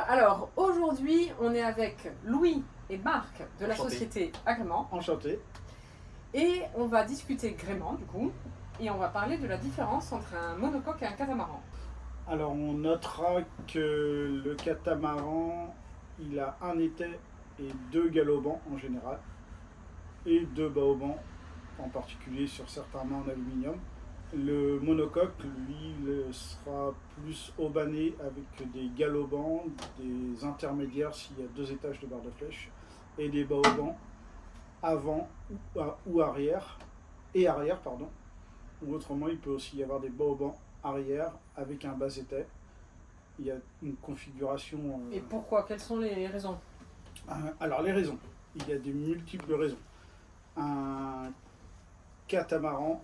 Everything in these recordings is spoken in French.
Alors aujourd'hui on est avec Louis et Marc de la Enchanté. société Agrément Enchanté. et on va discuter gréement du coup et on va parler de la différence entre un monocoque et un catamaran. Alors on notera que le catamaran, il a un étai et deux galopants en général, et deux baobans, en particulier sur certains mâts en aluminium. Le monocoque, lui, sera plus aubané avec des galopants, des intermédiaires s'il y a deux étages de barre de flèche, et des baobans avant ou arrière, et arrière, pardon. Ou autrement, il peut aussi y avoir des baobans arrière avec un bas étai. Il y a une configuration. Et pourquoi? Quelles sont les raisons? Alors, les raisons. Il y a des multiples raisons. Un catamaran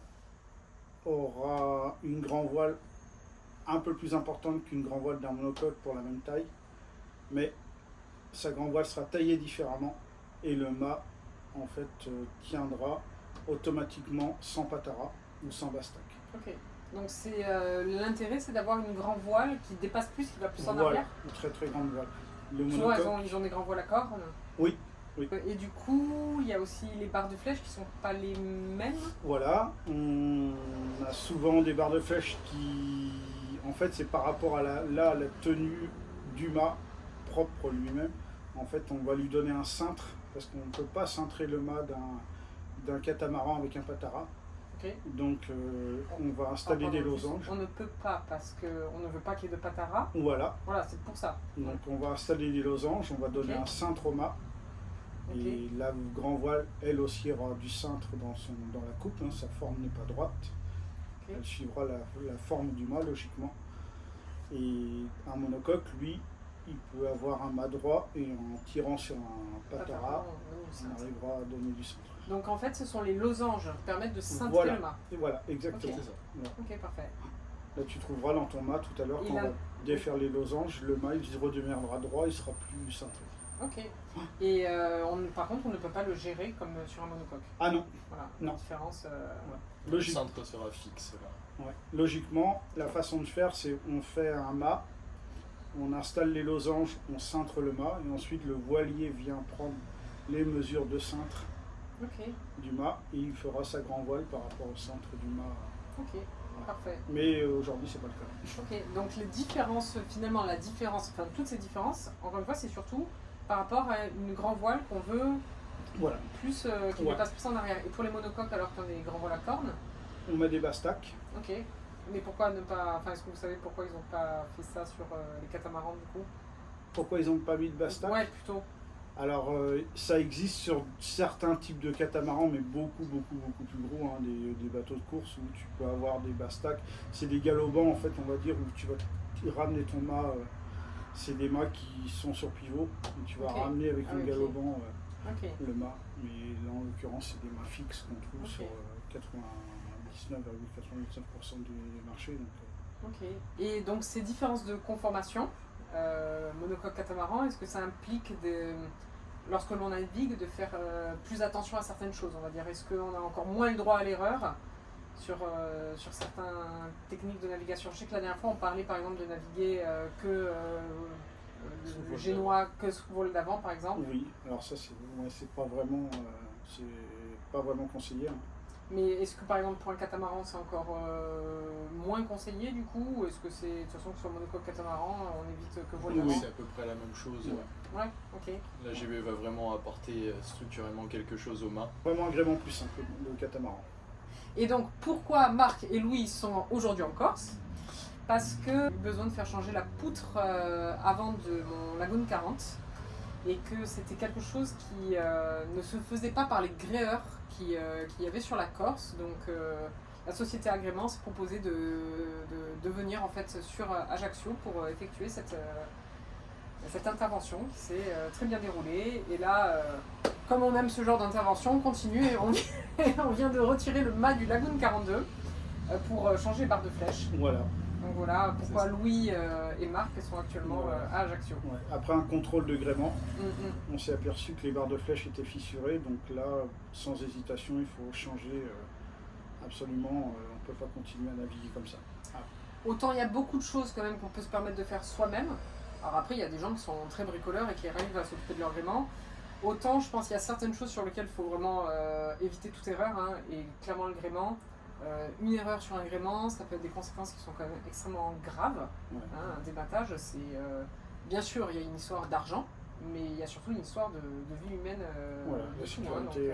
aura une grand voile un peu plus importante qu'une grand voile d'un monocoque pour la même taille, mais sa grand voile sera taillée différemment et le mât en fait tiendra automatiquement sans patara ou sans bastac. Ok. Donc c'est l'intérêt, c'est d'avoir une grand voile qui dépasse plus, qui va plus en Voilà, arrière. une très très grande voile. Le Souvent monocoque, ils ont des grands voiles à cornes. oui, oui. Et du coup, il y a aussi les barres de flèche qui sont pas les mêmes. Voilà, on a souvent des barres de flèche qui, en fait, c'est par rapport à la tenue du mât propre lui-même. En fait, on va lui donner un cintre parce qu'on ne peut pas cintrer le mât d'un catamaran avec un patara. Ok. Donc, on va installer des losanges. On ne peut pas parce qu'on ne veut pas qu'il y ait de patara. Voilà, Voilà, c'est pour ça. donc on va installer des losanges, on va donner Ok. un cintre au mât. Ok. Et la grand voile, elle aussi aura du cintre dans la coupe, hein, sa forme n'est pas droite. Ok. Elle suivra la forme du mât logiquement. Et un monocoque, lui, il peut avoir un mât droit et en tirant sur un patara, on arrivera à donner du centre. Donc en fait, ce sont les losanges qui permettent de cintrer Voilà. le mât. Et voilà, exactement. Ok. C'est ça. Voilà. Ok, parfait. Là, tu trouveras dans ton mât tout à l'heure, Il quand a- on va défaire les losanges, le mât il redeviendra droit, il sera plus cintré. Ok. Et par contre, on ne peut pas le gérer comme sur un monocoque. Ah non, Voilà, Non. la différence. Le centre sera fixe là. Ouais. Logiquement, la façon de faire, c'est on fait un mât, on installe les losanges, on cintre le mât, et ensuite le voilier vient prendre les mesures de cintre Ok, du mât, et il fera sa grand voile par rapport au centre du mât. ok, parfait. Mais aujourd'hui, c'est pas le cas. Ok, donc les différences, finalement, la différence, enfin toutes ces différences, encore une fois, c'est surtout par rapport à une grand voile qu'on veut Voilà. plus, qui Ouais. dépasse plus en arrière. Et pour les monocoques, alors qu'on a des grands voiles à cornes, On met des bastacs. ok. Mais pourquoi ne pas, enfin, est-ce que vous savez pourquoi ils n'ont pas fait ça sur les catamarans du coup? Pourquoi ils n'ont pas mis de bastac? Ouais, plutôt. Alors, ça existe sur certains types de catamarans, mais beaucoup plus gros, hein, des bateaux de course où tu peux avoir des bastacs. C'est des galopants, en fait, on va dire, où tu vas ramener ton mât. C'est des mâts qui sont sur pivot, et tu vas Ok. ramener avec Ah, un ok. galopant Ok, le mât. Mais là, en l'occurrence, c'est des mâts fixes qu'on trouve Ok. sur 99,99% du marché. Donc, ok. Et donc ces différences de conformation, monocoque catamaran, est-ce que ça implique lorsque l'on navigue de faire plus attention à certaines choses, on va dire? Est-ce qu'on a encore moins le droit à l'erreur sur certaines techniques de navigation? Je sais que la dernière fois on parlait par exemple de naviguer Sous le vol génois que sous vol d'avant par exemple. oui, alors ça, c'est pas vraiment, conseillé. Hein. Mais est-ce que par exemple pour un catamaran c'est encore moins conseillé du coup? Ou est-ce que c'est de toute façon que sur le monocoque catamaran on évite que vol d'avant? Oui. C'est à peu près la même chose. Ouais. Ouais, ok. La GB va vraiment apporter structurellement quelque chose au mât. Vraiment agrément plus simple, le catamaran. Et donc, pourquoi Marc et Louis sont aujourd'hui en Corse? Parce que j'ai eu besoin de faire changer la poutre avant de mon Lagoon 40 et que c'était quelque chose qui ne se faisait pas par les gréeurs qu'il y avait sur la Corse. Donc, la société Agrément s'est proposée de venir en fait sur Ajaccio pour effectuer cette intervention qui s'est très bien déroulée. Et là, comme on aime ce genre d'intervention, on continue et on vient de retirer le mât du Lagoon 42 pour changer les barres de flèche. Voilà. Donc voilà pourquoi C'est ça. Louis et Marc sont actuellement Voilà. à Ajaccio. Ouais. Après un contrôle de gréement, Mm, on s'est aperçu que les barres de flèche étaient fissurées, donc là, sans hésitation, il faut changer absolument. On ne peut pas continuer à naviguer comme ça. Autant il y a beaucoup de choses quand même qu'on peut se permettre de faire soi-même, Alors après, il y a des gens qui sont très bricoleurs et qui arrivent à s'occuper de leur gréement. Autant, je pense qu'il y a certaines choses sur lesquelles il faut vraiment éviter toute erreur, hein, et clairement le gréement. Une erreur sur un gréement, ça peut être des conséquences qui sont quand même extrêmement graves. Ouais. Hein, un débattage, c'est bien sûr, il y a une histoire d'argent, mais il y a surtout une histoire de vie humaine Voilà, de dessous, sécurité.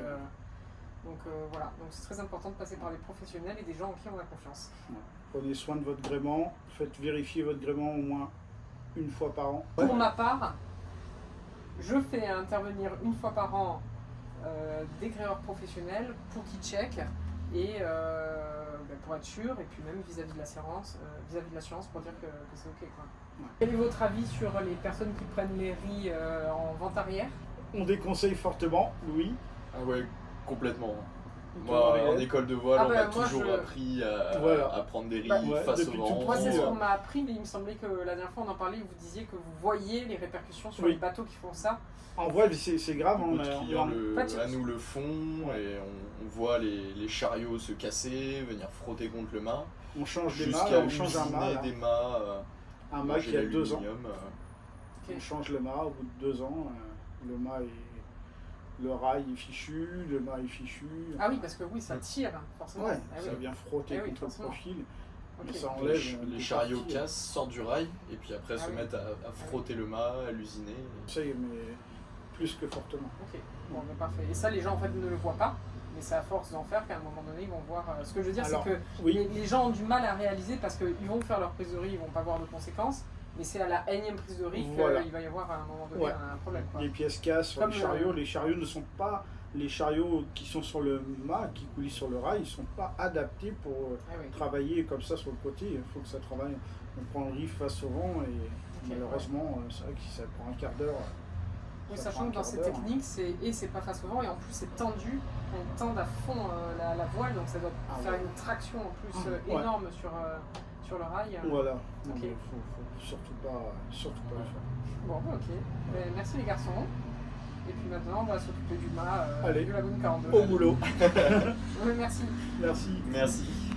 Donc voilà, donc c'est très important de passer par des professionnels et des gens en qui on a confiance. Prenez soin de votre gréement, faites vérifier votre gréement au moins une fois par an. Pour ma part, je fais intervenir une fois par an des gréeurs professionnels pour qu'ils checkent et pour être sûr, et puis même vis-à-vis de l'assurance, pour dire que c'est ok, quoi. Ouais. Quel est votre avis sur les personnes qui prennent les riz en vente arrière? On déconseille fortement, oui. Ah ouais, complètement. Toi, Moi, Marielle en école de voile, Ah on bah, m'a moi, toujours je- appris Voilà. à prendre des riz Bah, ouais, face au depuis tout vent. Moi, c'est ce Ouais. qu'on m'a appris, mais il me semblait que la dernière fois on en parlait, vous disiez que vous voyez les répercussions sur Oui. les bateaux qui font ça. En voile, c'est grave. Beaucoup de on clients a- En fait, à nous le font et on voit les chariots se casser, venir frotter contre le mât, on change des mâts, jusqu'à on change un mât. usiner Là. des mâts. Un mât qui a 2 ans. l'aluminium, Ok. On change le mât au bout de 2 ans. Le mât le rail est fichu, le mât est fichu. Ah oui, parce que oui, ça tire, forcément. Ouais, Ah ça oui. vient frotter Eh oui, contre le forcément. profil. Ok. Mais ça Les, enlève. les des chariots parties. cassent, sortent du rail et puis après Ah se oui. mettent à frotter le mât, à l'usiner. C'est mais plus que fortement. Ok, bon, bah, parfait. Et ça, les gens en fait ne le voient pas, mais c'est à force d'en faire qu'à un moment donné, ils vont voir. Ce que je veux dire, Alors, c'est que oui. les gens ont du mal à réaliser parce qu'ils vont faire leur prise de riz, ils vont pas voir de conséquences, mais c'est à la énième prise de riz Voilà. qu'il va y avoir à un moment donné Ouais. un problème, quoi. Les pièces cassent sur Comme les chariots. le- Les chariots ne sont pas. Les chariots qui sont sur le mât, qui coulent sur le rail, ils ne sont pas adaptés pour Ah oui. travailler comme ça sur le côté. Il faut que ça travaille. On prend le riz face au vent et malheureusement, c'est vrai que si ça prend un quart d'heure. Oui, ça sachant que prend un dans quart ces d'heure. techniques, c'est pas face au vent et en plus c'est tendu, on tend à fond la voile, donc ça doit Ah faire ouais. une traction en plus Ouais. énorme sur le rail. Voilà. Non, Ok. mais faut surtout pas le faire. Bon, bah, ok. Merci les garçons. Et puis maintenant, on va s'occuper du mât Allez. du Lagoon 42. Au boulot. Oui, merci. Merci. Merci.